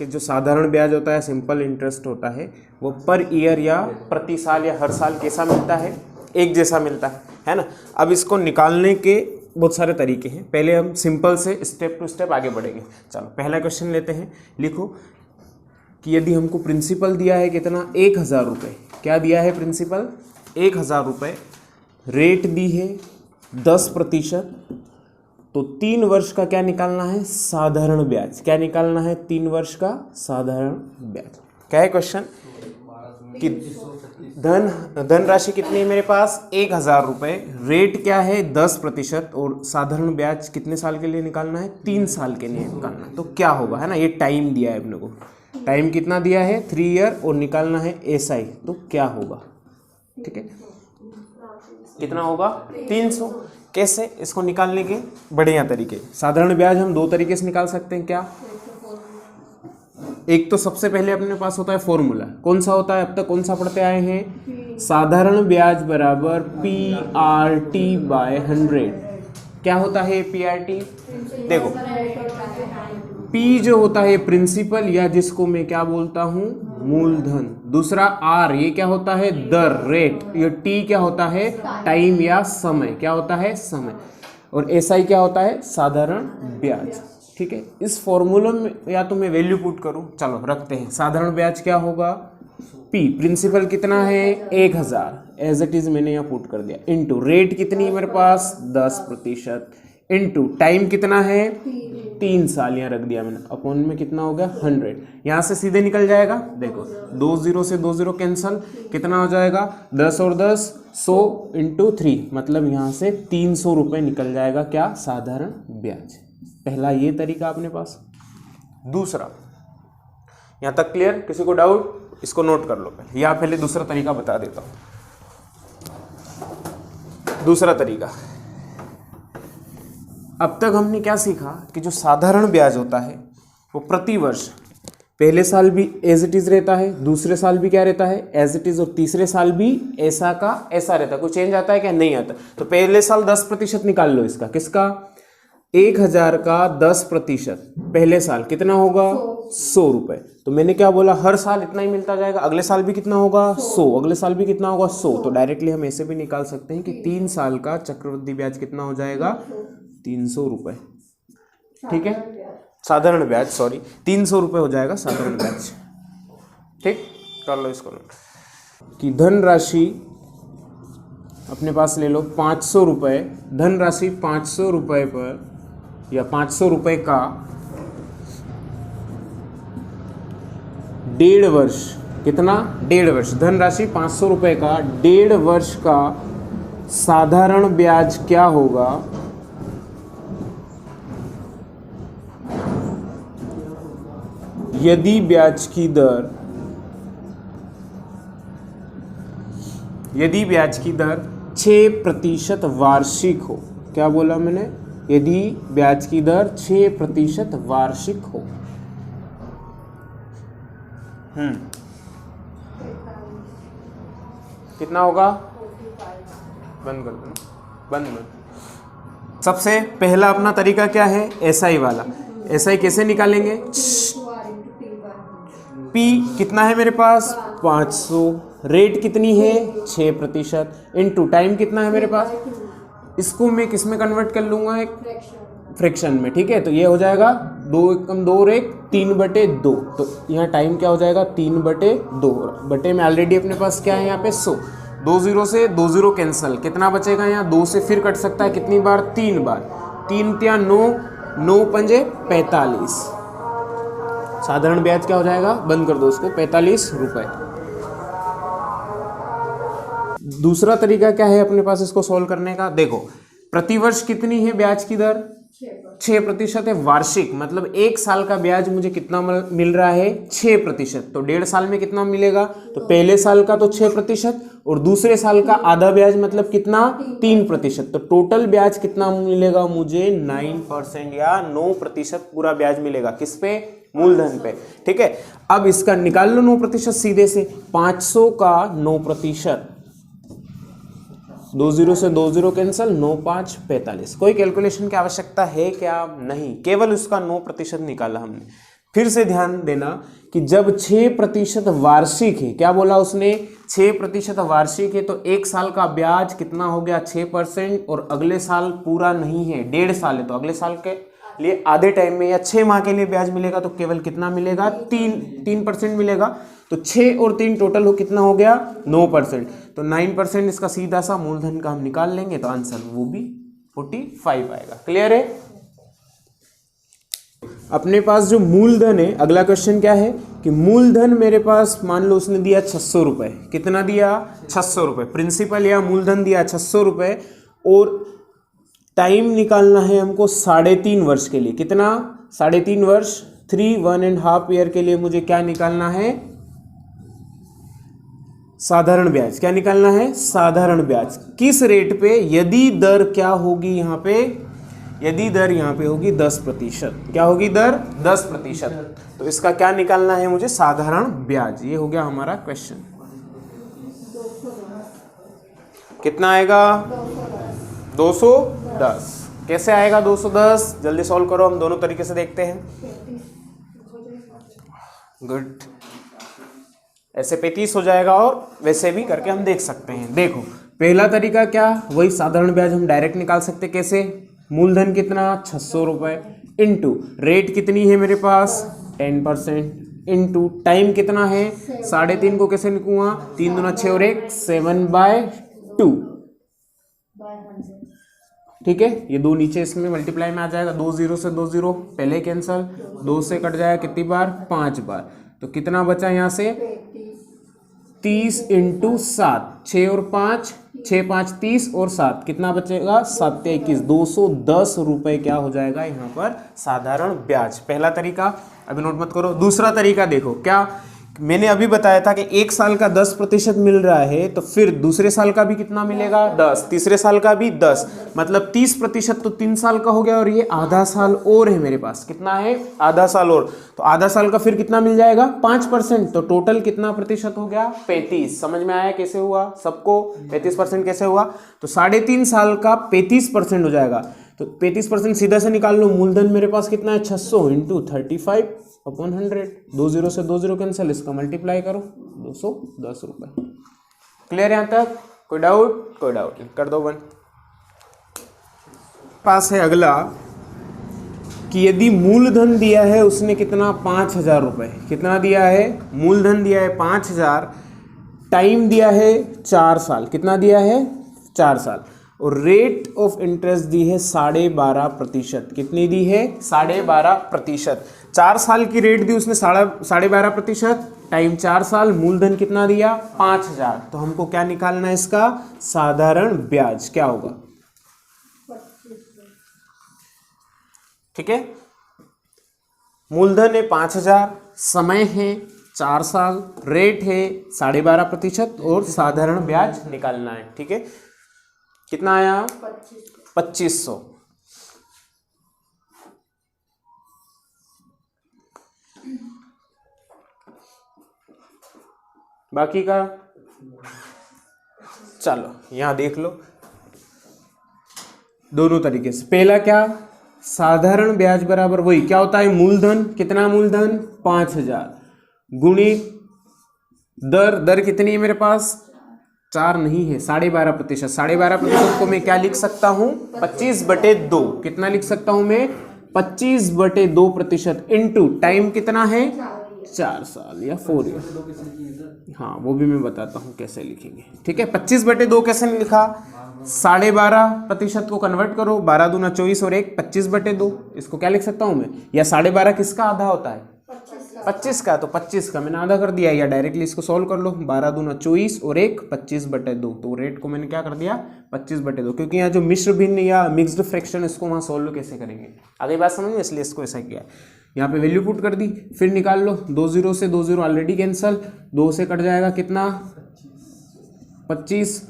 कि जो साधारण ब्याज होता है, सिंपल इंटरेस्ट होता है, वो पर ईयर या प्रति साल या हर साल कैसा मिलता है, एक जैसा मिलता है ना। अब इसको निकालने के बहुत सारे तरीके हैं, पहले हम सिंपल से स्टेप टू स्टेप आगे बढ़ेंगे। चलो पहला क्वेश्चन लेते हैं। लिखो कि यदि हमको प्रिंसिपल दिया है कितना, 1000 रुपये, क्या दिया है प्रिंसिपल 1000 रुपये, रेट दी है 10%, तो 3 वर्ष का क्या निकालना है, साधारण ब्याज। क्या निकालना है, 3 वर्ष का साधारण ब्याज। क्या है क्वेश्चन कि धन राशि कितनी है मेरे पास, 1000 रुपये, रेट क्या है 10% और साधारण ब्याज कितने साल के लिए निकालना है, 3 साल के लिए निकालना है। तो क्या होगा, है ना, ये टाइम दिया है अपने को, टाइम कितना दिया है 3 ईयर और निकालना है SI, तो क्या होगा, ठीक है, कितना होगा 300। कैसे इसको निकालने के बढ़िया तरीके, साधारण ब्याज हम 2 तरीके से निकाल सकते हैं। क्या, एक तो सबसे पहले अपने पास होता है फॉर्मूला, कौन सा होता है, अब तक कौन सा पढ़ते आए हैं, साधारण ब्याज बराबर PRT/100। क्या होता है PRT, देखो P जो होता है प्रिंसिपल या जिसको मैं क्या बोलता हूं, मूलधन, दूसरा R ये क्या होता है, दर, रेट, ये T क्या होता है, टाइम या समय, क्या होता है, समय, और SI क्या होता है, साधारण ब्याज। ठीक है, इस फॉर्मूले में या तो मैं वैल्यू पुट करूं, चलो रखते हैं, साधारण ब्याज क्या होगा, P प्रिंसिपल कितना है 1000, एज इट इज मैंने यहाँ पुट कर दिया, इनटू रेट कितनी है मेरे पास 10%, इनटू टाइम कितना है 3 साल, यहाँ रख दिया मैंने, अपॉन में कितना हो गया 100, यहाँ से सीधे निकल जाएगा, देखो 2 0 से 2 0 कैंसल, कितना हो जाएगा 10 और 10 100 इंटू 3, मतलब यहाँ से 300 रुपये निकल जाएगा, क्या, साधारण ब्याज। पहला ये तरीका अपने पास। दूसरा, यहाँ तक क्लियर, किसी को डाउट, इसको नोट कर लो पहले, या पहले दूसरा तरीका बता देता हूँ। दूसरा तरीका, अब तक हमने क्या सीखा कि जो साधारण ब्याज होता है वो प्रति वर्ष पहले साल भी एज इट इज रहता है, दूसरे साल भी क्या रहता है एज इट इज, और तीसरे साल भी ऐसा का ऐसा रहता है। कोई चेंज आता है क्या, नहीं आता। तो पहले साल 10% निकाल लो इसका, किसका, 1000 का 10%, पहले साल कितना होगा 100 रुपए। तो मैंने क्या बोला, हर साल इतना ही मिलता जाएगा, अगले साल भी कितना होगा 100, अगले साल भी कितना होगा 100। तो डायरेक्टली हम ऐसे भी निकाल सकते हैं कि 3 साल का चक्रवृद्धि ब्याज कितना हो जाएगा 300 रुपए। ठीक है, साधारण ब्याज, सॉरी 300 रुपए हो जाएगा साधारण ब्याज। ठीक, कर लो इसको कि धन राशि अपने पास ले लो 500 रुपये, धन राशि 500 रुपये पर या 500 रुपये का 1.5 वर्ष, कितना 1.5 वर्ष, धन राशि 500 रुपये का 1.5 वर्ष का साधारण ब्याज क्या होगा, यदि ब्याज की दर 6% वार्षिक हो। क्या बोला मैंने, यदि ब्याज की दर 6% वार्षिक हो। कितना होगा, बंद कर दो, बंद। सबसे पहला अपना तरीका क्या है, SI वाला। SI कैसे निकालेंगे, P कितना है मेरे पास 500, रेट कितनी है 6%, इनटू टाइम कितना है मेरे पास, इसको मैं किस में कन्वर्ट कर लूंगा, एक फ्रैक्शन में। ठीक है, तो ये हो जाएगा 2 एकम 2 और 1 3/2। तो यहाँ टाइम क्या हो जाएगा 3/2, बटे में ऑलरेडी अपने पास क्या है यहाँ पे 100, 2 0 से 2 0 कैंसिल, कितना बचेगा यहाँ 2 से फिर कट सकता है, कितनी बार 3 बार, 3 × 9, 9 × 45, साधारण ब्याज क्या हो जाएगा, बंद कर दो उसको, 45 रुपए। दूसरा तरीका क्या है अपने पास इसको सॉल्व करने का, देखो प्रतिवर्ष कितनी है ब्याज की दर 6% है, वार्षिक मतलब 1 साल का ब्याज मुझे कितना मिल रहा है 6%, तो 1.5 साल में कितना मिलेगा, तो पहले साल का तो 6% और दूसरे साल का आधा ब्याज मतलब कितना 3%, तो टोटल ब्याज कितना मिलेगा मुझे 9% या 9% पूरा ब्याज मिलेगा, किस पे, मूलधन पे। ठीक है, अब इसका निकाल लो 9% सीधे से, 500 का 9%, 2 0 से 2 0 कैंसिल, 9 5 45। कोई कैलकुलेशन की आवश्यकता है क्या, नहीं, केवल उसका 9% निकाला हमने। फिर से ध्यान देना कि जब 6% वार्षिक है, क्या बोला उसने, 6% वार्षिक है, तो एक साल का ब्याज कितना हो गया 6%, और अगले साल पूरा नहीं है, 1.5 साल है, तो अगले साल के लिए आधे टाइम में या 6 माह के लिए ब्याज मिलेगा, तो केवल कितना मिलेगा, 3% मिलेगा। तो 6 और 3 टोटल हो कितना हो गया 9%, तो 9% इसका सीधा सा मूलधन का हम निकाल लेंगे, तो आंसर वो भी 45 आएगा। क्लियर है। अपने पास जो मूलधन है, अगला क्वेश्चन क्या है कि मूलधन मेरे पास मान लो उसने दिया 600 रुपए, कितना दिया 600 रुपए, प्रिंसिपल या मूलधन दिया 600 रुपए, और टाइम निकालना है हमको 3.5 वर्ष के लिए, कितना 3.5 वर्ष, 1.5 ईयर के लिए मुझे क्या निकालना है, साधारण ब्याज। क्या निकालना है, साधारण ब्याज। किस रेट पे, यदि दर क्या होगी यहाँ पे, यदि दर यहाँ पे होगी 10%, क्या होगी दर 10%, तो इसका क्या निकालना है मुझे, साधारण ब्याज। ये हो गया हमारा क्वेश्चन। कितना आएगा 210। कैसे आएगा 210, जल्दी सॉल्व करो, हम दोनों तरीके से देखते हैं। गुड, ऐसे 35 हो जाएगा, और वैसे भी करके हम देख सकते हैं। देखो पहला तरीका क्या, वही साधारण ब्याज हम डायरेक्ट निकाल सकते, कैसे, मूलधन कितना 600 रुपए, इंटू रेट कितनी है मेरे पास 10%, इंटू टाइम कितना है 3.5 को कैसे लिखूंगा, 3 दूना 6 और 1 7/2, ठीक है। ये 2 नीचे इसमें मल्टीप्लाई में आ जाएगा, 2 0 से 2 0 पहले कैंसल, 2 से कट जाएगा कितनी बार, 5 बार, तो कितना बचा यहाँ से 30 × 7, 6 और 5, 6 5 30 और 7 कितना बचेगा 7 21, 210 रुपए क्या हो जाएगा यहाँ पर साधारण ब्याज। पहला तरीका अभी नोट मत करो। दूसरा तरीका देखो, क्या मैंने अभी बताया था कि एक साल का 10% मिल रहा है, तो फिर दूसरे साल का भी कितना मिलेगा 10, तीसरे साल का भी 10, मतलब 30%, तो 3 साल का हो गया, और ये आधा साल और है मेरे पास, कितना है आधा साल और, तो आधा साल का फिर कितना मिल जाएगा 5%, तो टोटल कितना प्रतिशत हो गया 35। समझ में आया कैसे हुआ सबको, 35% कैसे हुआ, तो 3.5 साल का 35% हो जाएगा, तो 35% सीधा से निकाल लो। मूलधन मेरे पास कितना है 600 × 35/100, 2 0 से 2 0 कैंसिल, इसका मल्टीप्लाई करो 210 रुपए। क्लियर यहाँ तक, कोई डाउट, कोई डाउट नहीं, कर दो 1। पास है अगला कि यदि मूलधन दिया है उसने कितना 5000 रुपए, कितना दिया है मूलधन दिया है 5000, टाइम दिया है 4 साल, कितना दिया है 4 साल, और रेट ऑफ इंटरेस्ट दी है 12.5%, कितनी दी है 12.5%, 4 साल की रेट दी उसने 12.5%, टाइम 4 साल, मूलधन कितना दिया 5000, तो हमको क्या निकालना है इसका साधारण ब्याज, क्या होगा, ठीक है। मूलधन है 5000, समय है 4 साल, रेट है 12.5% और साधारण ब्याज निकालना है, ठीक है। कितना आया 2500। बाकी का चलो यहां देख लो दोनों तरीके से। पहला क्या, साधारण ब्याज बराबर वही क्या होता है मूलधन, कितना मूलधन 5000 गुणित दर कितनी है मेरे पास 4 नहीं है 12.5%, 12.5% को मैं क्या लिख सकता हूं 25/2, कितना लिख सकता हूं मैं 25/2%, इंटू टाइम कितना है 4 साल या 4 ईयर, हाँ वो भी मैं बताता हूं कैसे लिखेंगे, ठीक है। 25/2 कैसे लिखा, 12.5% को कन्वर्ट करो, 12 दूना 24 और 1 25/2, इसको क्या लिख सकता हूं मैं, या 12.5 किसका आधा होता है 25 का, तो 25 का मैंने आधा कर दिया, या डायरेक्टली इसको सॉल्व कर लो, 12 दूना 24 और 1 25/2, तो रेट को मैंने क्या कर दिया 25/2, क्योंकि यहाँ जो मिश्र भिन्न या मिक्स्ड फ्रैक्शन इसको वहाँ सॉल्व कैसे करेंगे, आगे बात समझ में, इसलिए इसको ऐसा किया। यहाँ पे वैल्यू पुट कर दी, फिर निकाल लो, 2 0 से 2 0 ऑलरेडी कैंसल, 2 से कट जाएगा कितना 25,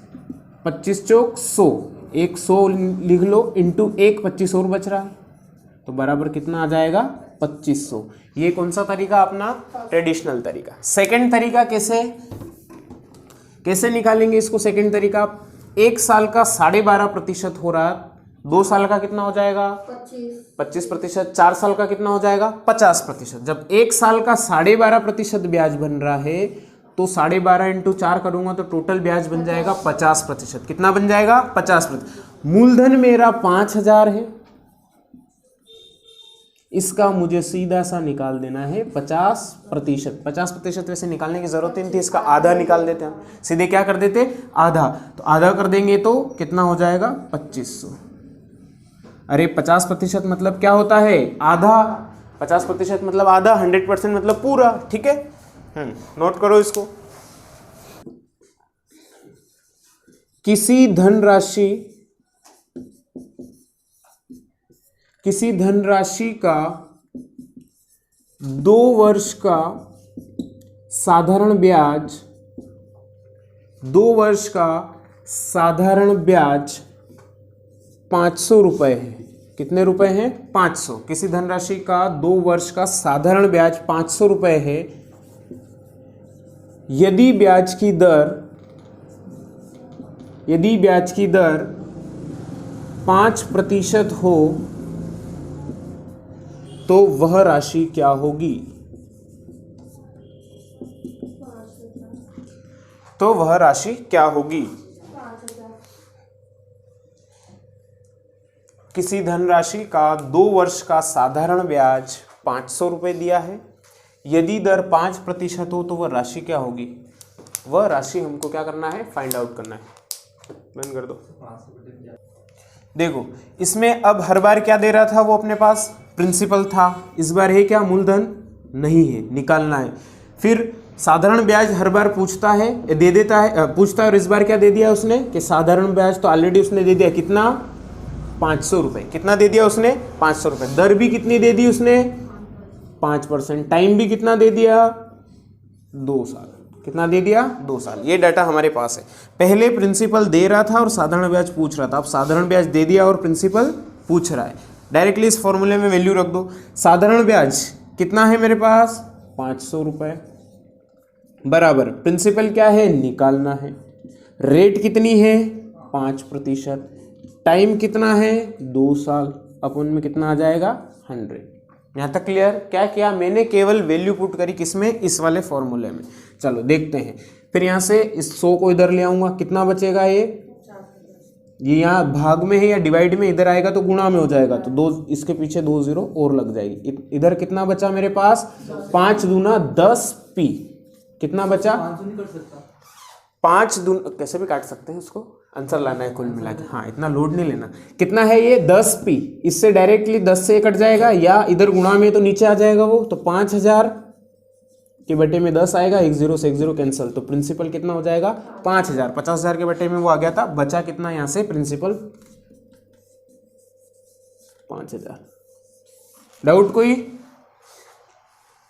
25 चौक 100, 100 लिख लो, इंटू 1 25 और बच रहा है, तो बराबर कितना आ जाएगा 2500। ये कौन सा तरीका अपना ट्रेडिशनल तरीका। सेकंड तरीका कैसे निकालेंगे इसको, सेकंड तरीका, एक साल का 12.5% हो रहा 2 साल का कितना हो जाएगा 25%, 4 साल का कितना हो जाएगा 50%। जब 1 साल का 12.5% ब्याज बन रहा है तो 12.5 इंटू 4 करूंगा तो टोटल ब्याज बन जाएगा 50%। कितना बन जाएगा 50%। मूलधन मेरा 5,000 है, इसका मुझे सीधा सा निकाल देना है 50%। 50% वैसे निकालने की जरूरत ही नहीं थी, इसका आधा निकाल देते हम, सीधे क्या कर देते आधा। तो आधा कर देंगे तो कितना हो जाएगा 2500। अरे 50% मतलब क्या होता है आधा, 50% मतलब आधा, 100% मतलब पूरा। ठीक है, नोट करो इसको। किसी धनराशि का 2 वर्ष का साधारण ब्याज 500 रुपए है। कितने रुपए हैं 500। किसी धनराशि का 2 वर्ष का साधारण ब्याज 500 रुपए है। यदि ब्याज की दर 5% हो तो वह राशि क्या होगी? किसी धनराशि का 2 वर्ष का साधारण ब्याज 500 रुपये दिया है, यदि दर 5% हो तो वह राशि क्या होगी? वह राशि हमको क्या करना है, फाइंड आउट करना है। बंद कर दो। देखो इसमें अब हर बार क्या दे रहा था वो अपने पास प्रिंसिपल था, इस बार है क्या मूलधन नहीं है, निकालना है। फिर साधारण ब्याज हर बार पूछता है, दे देता है, पूछता है, और इस बार क्या दे दिया उसने कि साधारण ब्याज तो ऑलरेडी उसने दे दिया, कितना 500 रुपये। कितना दे दिया उसने 500 रुपये। दर भी कितनी दे दी उसने 5%। टाइम भी कितना दे दिया 2 साल। कितना दे दिया 2 साल। ये डाटा हमारे पास है। पहले प्रिंसिपल दे रहा था और साधारण ब्याज पूछ रहा था, अब साधारण ब्याज दे दिया और प्रिंसिपल पूछ रहा है। डायरेक्टली इस फॉर्मूले में वैल्यू रख दो। साधारण ब्याज कितना है मेरे पास 500 रुपये बराबर प्रिंसिपल क्या है निकालना है। रेट कितनी है 5%। टाइम कितना है 2 साल। अपन में कितना आ जाएगा 100। यहाँ तक क्लियर? क्या किया मैंने, केवल वैल्यू पुट करी किसमें, इस वाले फॉर्मूले में। चलो देखते हैं। फिर यहाँ से इस 100 को इधर ले आऊँगा, कितना बचेगा ये यहाँ भाग में है या डिवाइड में, इधर आएगा तो गुणा में हो जाएगा, तो 2 इसके पीछे 2 0 और लग जाएगी। इधर कितना बचा मेरे पास 5 दूना 10 पी। कितना बचा 5 दूना, कैसे भी काट सकते हैं उसको, आंसर लाना है कुल मिला के। हाँ इतना लोड नहीं लेना। कितना है ये 10 पी। इससे डायरेक्टली 10 से कट जाएगा या इधर गुणा में तो नीचे आ जाएगा वो, तो 5000 के बटे में 10 आएगा, 1 0 से 1 0 कैंसिल, तो प्रिंसिपल कितना हो जाएगा 5000। 50,000 के बटे में वो आ गया था, बचा कितना यहाँ से प्रिंसिपल 5000। डाउट कोई?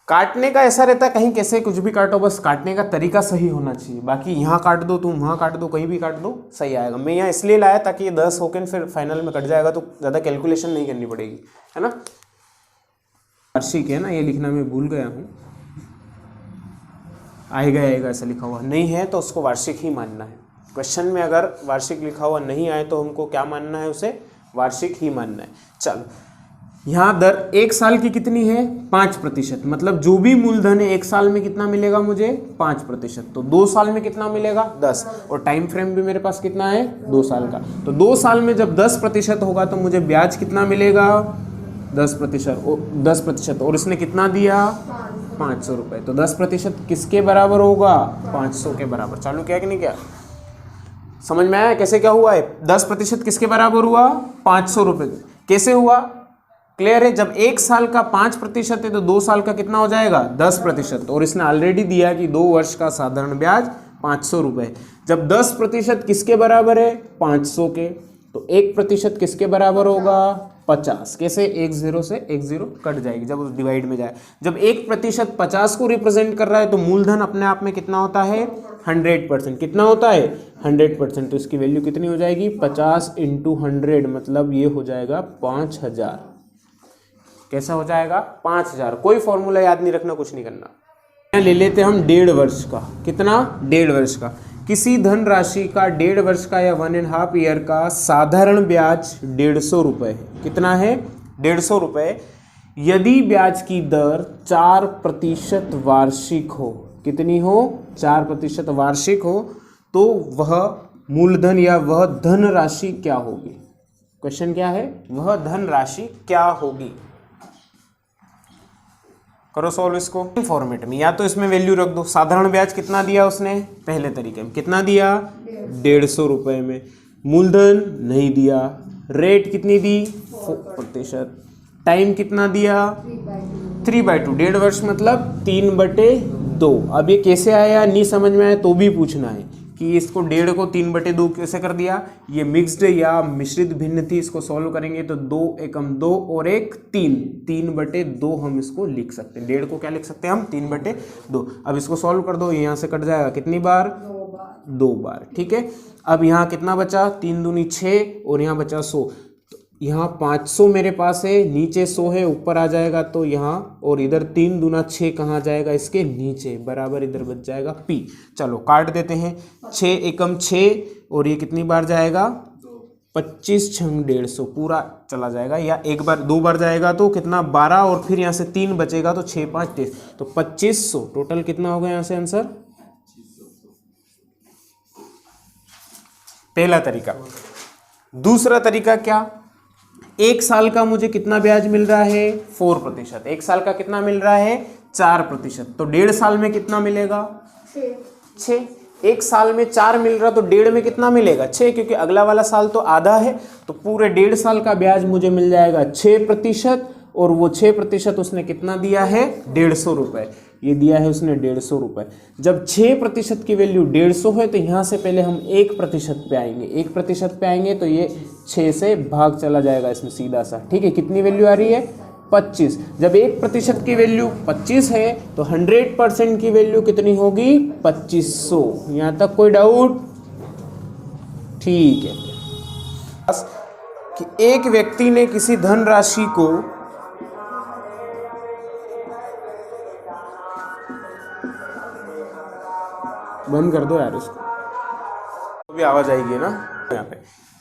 काटने का ऐसा रहता है कहीं कैसे कुछ भी काटो, बस काटने का तरीका सही होना चाहिए। बाकी यहाँ काट दो, तुम वहाँ काट दो, कहीं भी काट दो सही आएगा। मैं यहाँ इसलिए लाया ताकि ये 10 होकर फिर फाइनल में कट जाएगा तो ज़्यादा कैलकुलेशन नहीं करनी पड़ेगी, है ना। वार्षिक है ना, ये लिखना मैं भूल गया हूँ। आएगा ऐसा लिखा हुआ नहीं है तो उसको वार्षिक ही मानना है। क्वेश्चन में अगर वार्षिक लिखा हुआ नहीं आए तो हमको क्या मानना है, उसे वार्षिक ही मानना है। चलो यहाँ दर 1 साल की कितनी है 5%, मतलब जो भी मूलधन है 1 साल में कितना मिलेगा मुझे 5%, तो 2 साल में कितना मिलेगा 10, और टाइम फ्रेम भी मेरे पास कितना है 2 साल का। तो 2 साल में जब 10% होगा तो मुझे ब्याज कितना मिलेगा 10%, और इसने कितना दिया 500 रुपये, तो 10% किसके बराबर होगा 500 के बराबर। चालू किया कि नहीं किया? समझ में आया कैसे क्या हुआ है? 10% किसके बराबर हुआ 500 रुपये। कैसे हुआ क्लियर है? जब 1 साल का 5% है तो 2 साल का कितना हो जाएगा 10%, और इसने ऑलरेडी दिया कि 2 वर्ष का साधारण ब्याज 500 रुपये। जब 10% किसके बराबर है 500 के, तो 1% किसके बराबर होगा 50। कैसे 1 0 से 1 0 कट जाएगी जब उस डिवाइड में जाए। जब 1% 50 को रिप्रेजेंट कर रहा है तो मूलधन अपने आप में कितना होता है 100%। कितना होता है 100%, तो इसकी वैल्यू कितनी हो जाएगी 50 × 100, मतलब ये हो जाएगा 5000। कैसा हो जाएगा 5000। कोई फॉर्मूला याद नहीं रखना, कुछ नहीं करना। ले लेते हम 1.5 वर्ष का। कितना 1.5 वर्ष का। किसी धनराशि का 1.5 वर्ष का या 1.5 ईयर का साधारण ब्याज 150 रुपये है। कितना है? 150 रुपये। यदि ब्याज की दर 4% वार्षिक हो, कितनी हो? 4% वार्षिक हो, तो वह मूलधन या वह धनराशि क्या होगी? क्वेश्चन क्या है? वह धनराशि क्या होगी? करो सॉल्व इसको फॉर्मेट में, या तो इसमें वैल्यू रख दो। साधारण ब्याज कितना दिया उसने? पहले तरीके में कितना दिया? 150 रुपये में। मूलधन नहीं दिया। रेट कितनी दी? 4%। टाइम कितना दिया? 3/2। 1.5 वर्ष मतलब 3/2। अब ये कैसे आया? नहीं समझ में आया तो भी पूछना है कि इसको 1.5 को 3/2 कैसे कर दिया? ये मिक्स्ड या मिश्रित भिन्न थी, इसको सॉल्व करेंगे तो 2 एकम 2 और 1 3, 3/2 हम इसको लिख सकते हैं। 1.5 को क्या लिख सकते हैं हम? 3/2। अब इसको सॉल्व कर दो, यहाँ से कट जाएगा कितनी बार? 2 बार। ठीक है। अब यहाँ कितना बचा? 3 दूनी 6 और यहाँ बचा 100। यहाँ 500 मेरे पास है, नीचे 100 है, ऊपर आ जाएगा तो यहाँ, और इधर 3 दूना 6 कहाँ जाएगा? इसके नीचे, बराबर इधर बच जाएगा P। चलो काट देते हैं। 6 एकम 6 और ये कितनी बार जाएगा? 25 छंग 150 पूरा चला जाएगा, या एक बार 2 बार जाएगा तो कितना? 12, और फिर यहाँ से 3 बचेगा तो 6 5 23, तो 2500 टोटल कितना होगा यहाँ से आंसर? पहला तरीका। दूसरा तरीका क्या? 1 साल का मुझे कितना ब्याज मिल रहा है? 4%। 1 साल का कितना मिल रहा है? 4%। तो 1.5 साल में कितना मिलेगा? 6। 1 साल में 4 मिल रहा तो 1.5 में कितना मिलेगा? 6, क्योंकि अगला वाला साल तो आधा है, तो पूरे 1.5 साल का ब्याज मुझे मिल जाएगा 6%। और वो 6% उसने कितना दिया है? 150 रुपये। ये दिया है उसने 150 रुपये। जब 6% की वैल्यू 150 है तो यहाँ से पहले हम 1% पे आएंगे। 1% पे आएंगे तो ये 6 से भाग चला जाएगा इसमें सीधा सा। ठीक है। कितनी वैल्यू आ रही है? 25। जब 1% की वैल्यू 25 है तो 100% की वैल्यू कितनी होगी? 2500। यहाँ तक कोई डाउट? ठीक है। कि एक व्यक्ति ने किसी धनराशि को बंद कर दो यार, इसको तो भी आवाज आएगी ना यहाँ पे।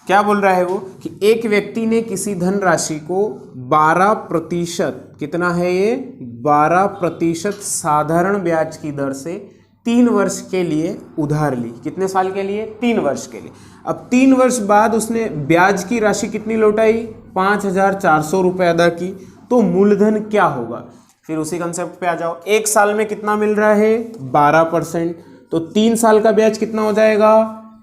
क्या बोल रहा है वो? कि एक व्यक्ति ने किसी धनराशि को 12%, कितना है ये? 12% साधारण ब्याज की दर से 3 वर्ष के लिए उधार ली। कितने साल के लिए? 3 वर्ष के लिए। अब 3 वर्ष बाद उसने ब्याज की राशि कितनी लौटाई? 5400 रुपये अदा की। तो मूलधन क्या होगा? फिर उसी कंसेप्ट पे आ जाओ। 1 साल में कितना मिल रहा है? 12%। तो 3 साल का ब्याज कितना हो जाएगा?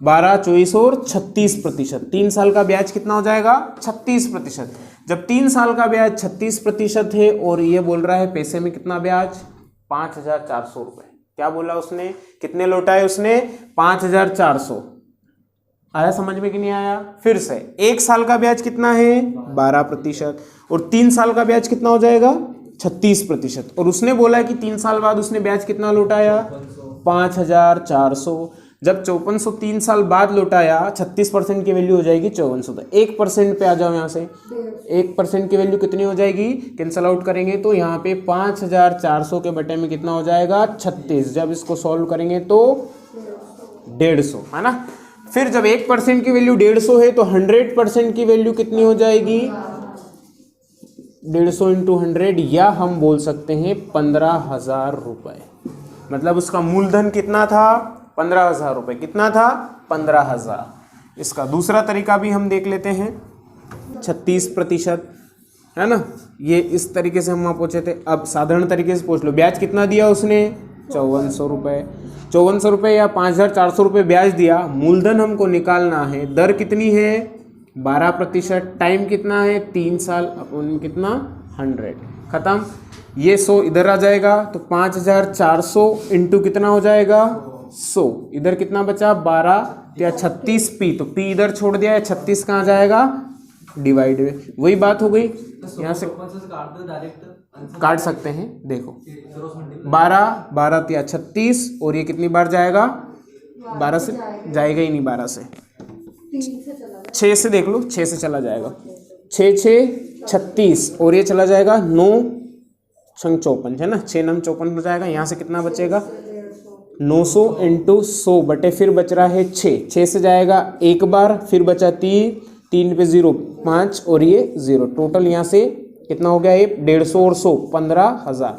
12, 24 और 36%। 3 साल का ब्याज कितना हो जाएगा? 36%। जब 3 साल का ब्याज 36% है और ये बोल रहा है पैसे में कितना ब्याज? 5400 रुपये। क्या बोला उसने? कितने लौटाए उसने? 5400। आया समझ में कि नहीं आया? फिर से 1 साल का ब्याज कितना है? 12%। और 3 साल का ब्याज कितना हो जाएगा? 36%। और उसने बोला है कि 3 साल बाद उसने ब्याज कितना लौटाया? 5400। जब 5400 3 साल बाद लौटाया, 36% की वैल्यू हो जाएगी 5400। तो 1% पे आ जाओ यहाँ से। 1% की वैल्यू कितनी हो जाएगी? कैंसल आउट करेंगे तो यहाँ पे 5400 के बटे में कितना हो जाएगा? 36। जब इसको सॉल्व करेंगे तो 150, है ना। फिर जब 1% की वैल्यू 150 है तो 100% की वैल्यू कितनी हो जाएगी? 150 × 100, या हम बोल सकते हैं 15,000 रुपये। मतलब उसका मूलधन कितना था? 15,000 रुपये। कितना था? 15,000। इसका दूसरा तरीका भी हम देख लेते हैं। 36%, है ना। ये इस तरीके से हम वहाँ पहुँचे थे। अब साधारण तरीके से पूछ लो। ब्याज कितना दिया उसने? 5400 रुपये। 5400 रुपये या 5400 रुपये ब्याज दिया। मूलधन हमको निकालना है। दर कितनी है? 12%। टाइम कितना है? 3 साल। अपन कितना? 100। खत्म। ये 100 इधर आ जाएगा तो 5400 इंटू कितना हो जाएगा? 100। इधर कितना बचा? 12 या 36 P। तो P इधर छोड़ दिया है, 36 कहाँ जाएगा? डिवाइड में। वही बात हो गई। यहाँ से काट सकते हैं। देखो 12 या 36, और ये कितनी बार जाएगा? 12 से जाएगा ही नहीं। 12 से 6 से देख लो, 6 से चला जाएगा। 6 6 36, और ये चला जाएगा 9 छंग 54, है ना। 6 9 54 हो जाएगा। यहाँ से कितना बचेगा? 900 इंटू 100 बटे फिर बच रहा है 6 से जाएगा एक बार, फिर बचा 3 पे 0 5 और ये 0, टोटल यहाँ से कितना हो गया ये 150 और 100 15,000,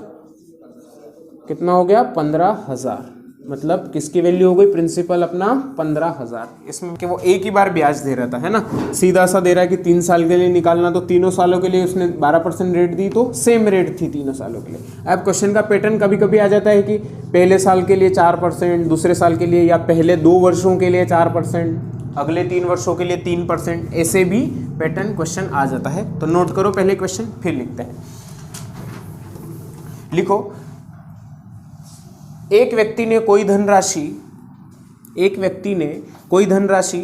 कितना हो गया 15,000। मतलब किसकी वैल्यू हो गई प्रिंसिपल अपना 15,000। इसमें कि वो एक ही बार ब्याज दे रहा था, है ना, सीधा सा दे रहा है कि 3 साल के लिए निकालना, तो तीनों सालों के लिए उसने 12% रेट दी, तो सेम रेट थी तीनों सालों के लिए। अब क्वेश्चन का पैटर्न कभी कभी आ जाता है कि पहले साल के लिए 4%, दूसरे साल के लिए या पहले 2 वर्षों के लिए 4%, अगले 3 वर्षों के लिए 3%, ऐसे भी पैटर्न क्वेश्चन आ जाता है। तो नोट करो पहले क्वेश्चन, फिर लिखते हैं। लिखो, एक व्यक्ति ने कोई धनराशि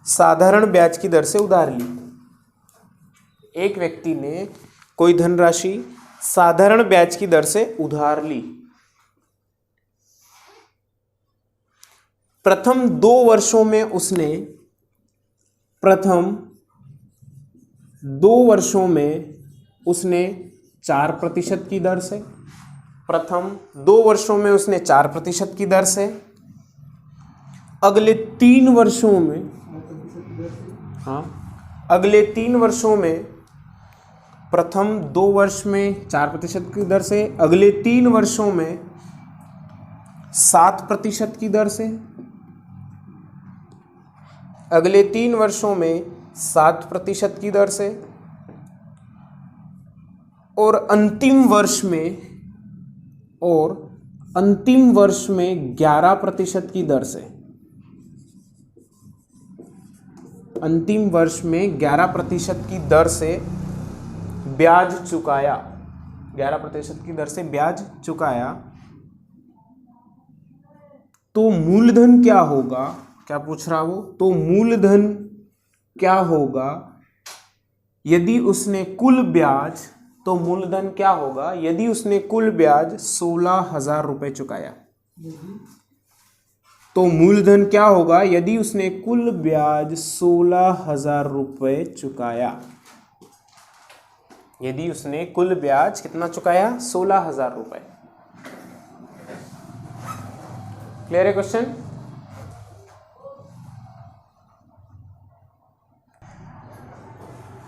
साधारण ब्याज की दर से उधार ली। एक व्यक्ति ने कोई धनराशि साधारण ब्याज की दर से उधार ली। प्रथम 2 वर्षों में उसने 4% की दर से, प्रथम 2 वर्षों में उसने 4% की दर से, अगले 3 वर्षों में, अगले 3 वर्षों में, प्रथम 2 वर्ष में 4% की दर से, अगले 3 वर्षों में 7% की दर से, अगले 3 वर्षों में 7% की दर से, और अंतिम वर्ष में 11% की दर से, अंतिम वर्ष में 11% की दर से ब्याज चुकाया, 11% की दर से ब्याज चुकाया, तो मूलधन क्या होगा? क्या पूछ रहा वो? तो मूलधन क्या होगा यदि उसने कुल ब्याज, तो मूलधन क्या होगा यदि उसने कुल ब्याज 16,000 रुपए चुकाया? तो मूलधन क्या होगा यदि उसने कुल ब्याज 16,000 रुपए चुकाया? यदि उसने कुल ब्याज कितना चुकाया? 16,000 रुपए। क्लियर है क्वेश्चन?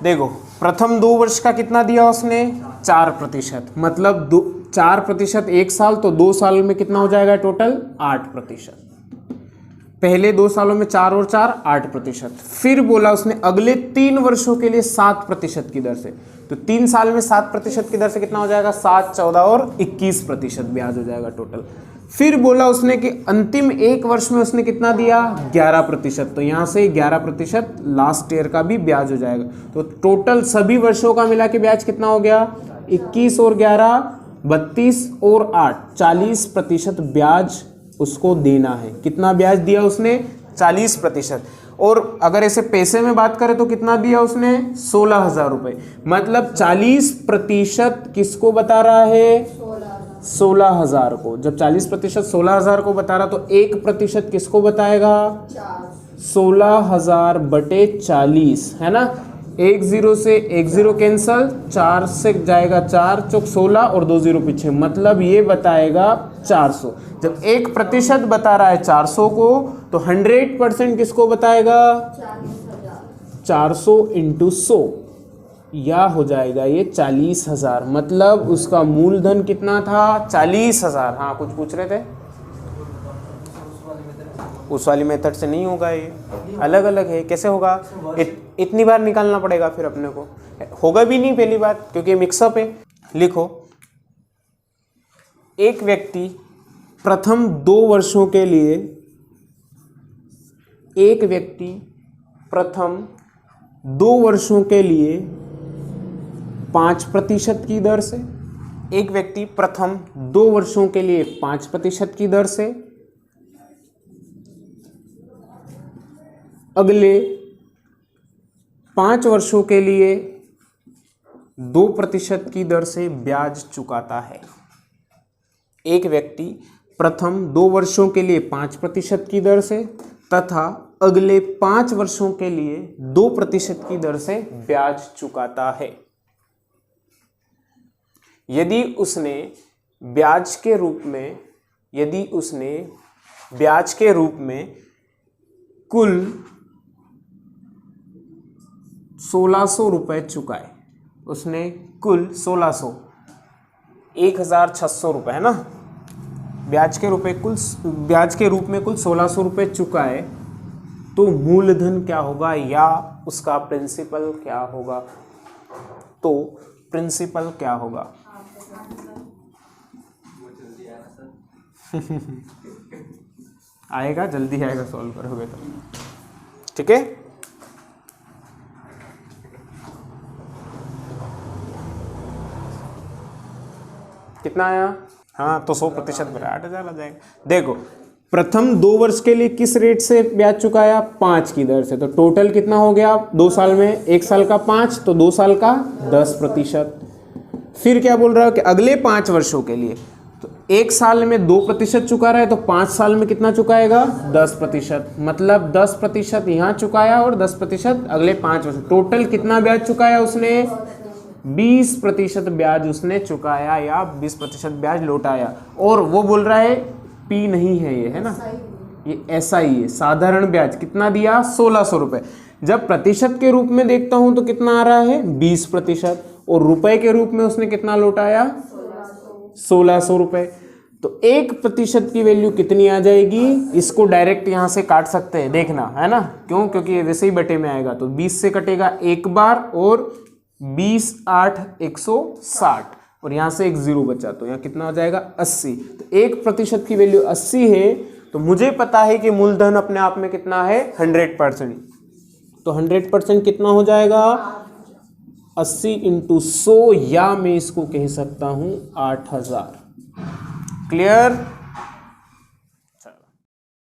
देखो, प्रथम 2 वर्ष का कितना दिया उसने? 4%, मतलब 4% 1 साल, तो 2 साल में कितना हो जाएगा टोटल? 8%। पहले 2 सालों में 4 और 4 8%। फिर बोला उसने अगले 3 वर्षों के लिए 7% की दर से, तो 3 साल में 7% की दर से कितना हो जाएगा? 7, 14 और 21% ब्याज हो जाएगा टोटल। फिर बोला उसने कि अंतिम 1 वर्ष में उसने कितना दिया? 11%, तो यहाँ से 11% लास्ट ईयर का भी ब्याज हो जाएगा। तो टोटल सभी वर्षों का मिला के ब्याज कितना हो गया? 21 और 11 32 और 8 40% ब्याज उसको देना है। कितना ब्याज दिया उसने? 40%। और अगर ऐसे पैसे में बात करें तो कितना दिया उसने? 16,000 रुपए। मतलब 40% किसको बता रहा है? 16,000 को। जब 40% 16,000 को बता रहा तो 1% किसको बताएगा? 16,000 बटे 40, है ना। 1 0 से 1 0 कैंसल, 4 से जाएगा 4 चौक 16 और 2 0 पीछे, मतलब ये बताएगा 400। जब 1% बता रहा है 400 को, तो 100% किसको बताएगा? 400 इंटू 100, या हो जाएगा ये 40,000। मतलब उसका मूलधन कितना था? 40,000। हाँ, कुछ पूछ रहे थे? उस वाली मेथड से नहीं होगा, ये अलग अलग है। कैसे होगा? इतनी बार निकालना पड़ेगा, फिर अपने को होगा भी नहीं पहली बात, क्योंकि मिक्सअप है। लिखो, एक व्यक्ति प्रथम 2 वर्षों के लिए, एक व्यक्ति प्रथम 2 वर्षों के लिए 5% की दर से, एक व्यक्ति प्रथम 2 वर्षों के लिए 5% की दर से, अगले 5 वर्षों के लिए 2% की दर से ब्याज चुकाता है। एक व्यक्ति प्रथम 2 वर्षों के लिए 5% की दर से तथा अगले 5 वर्षों के लिए 2% की दर से ब्याज चुकाता है। यदि उसने ब्याज के रूप में यदि उसने ब्याज के रूप में कुल 1600 रुपये चुकाए, उसने कुल 1600 1600 रुपये है ना, ब्याज के रूप में कुल 1600 रुपये चुकाए, तो मूलधन क्या होगा या उसका प्रिंसिपल क्या होगा? तो प्रिंसिपल क्या होगा? आएगा, जल्दी आएगा, सॉल्व करोगे तो। ठीक है, कितना आया? हाँ, तो 100% में 8,000 आ जाएगा। देखो, प्रथम 2 वर्ष के लिए किस रेट से ब्याज चुकाया? 5 की दर से। तो टोटल कितना हो गया 2 साल में? 1 साल का 5, तो 2 साल का 10%। फिर क्या बोल रहा है कि अगले 5 वर्षों के लिए, तो 1 साल में 2% चुका रहा है, तो 5 साल में कितना चुकाएगा? 10%। मतलब 10% यहाँ चुकाया और 10% अगले 5 वर्ष। टोटल कितना ब्याज चुकाया उसने? 20% ब्याज उसने चुकाया या 20% ब्याज लौटाया। और वो बोल रहा है पी नहीं है ये, है ना, ये ऐसा ही है, साधारण ब्याज कितना दिया? 1600 रुपये। जब प्रतिशत के रूप में देखता हूं तो कितना आ रहा है? 20%। और रुपए के रूप में उसने कितना लौटाया? 1600 रुपये। तो 1% की वैल्यू कितनी आ जाएगी? इसको डायरेक्ट यहां से काट सकते हैं, देखना है ना, क्यों? क्योंकि ये वैसे ही बटे में आएगा, तो 20 से कटेगा एक बार, और 20 8 160, और यहाँ से एक 0 बचा, तो यहाँ कितना हो जाएगा? 80। तो 1% की वैल्यू 80 है, तो मुझे पता है कि मूलधन अपने आप में कितना है? 100%। तो 100% कितना हो जाएगा? 80 × 100, या मैं इसको कह सकता हूँ 8000। क्लियर?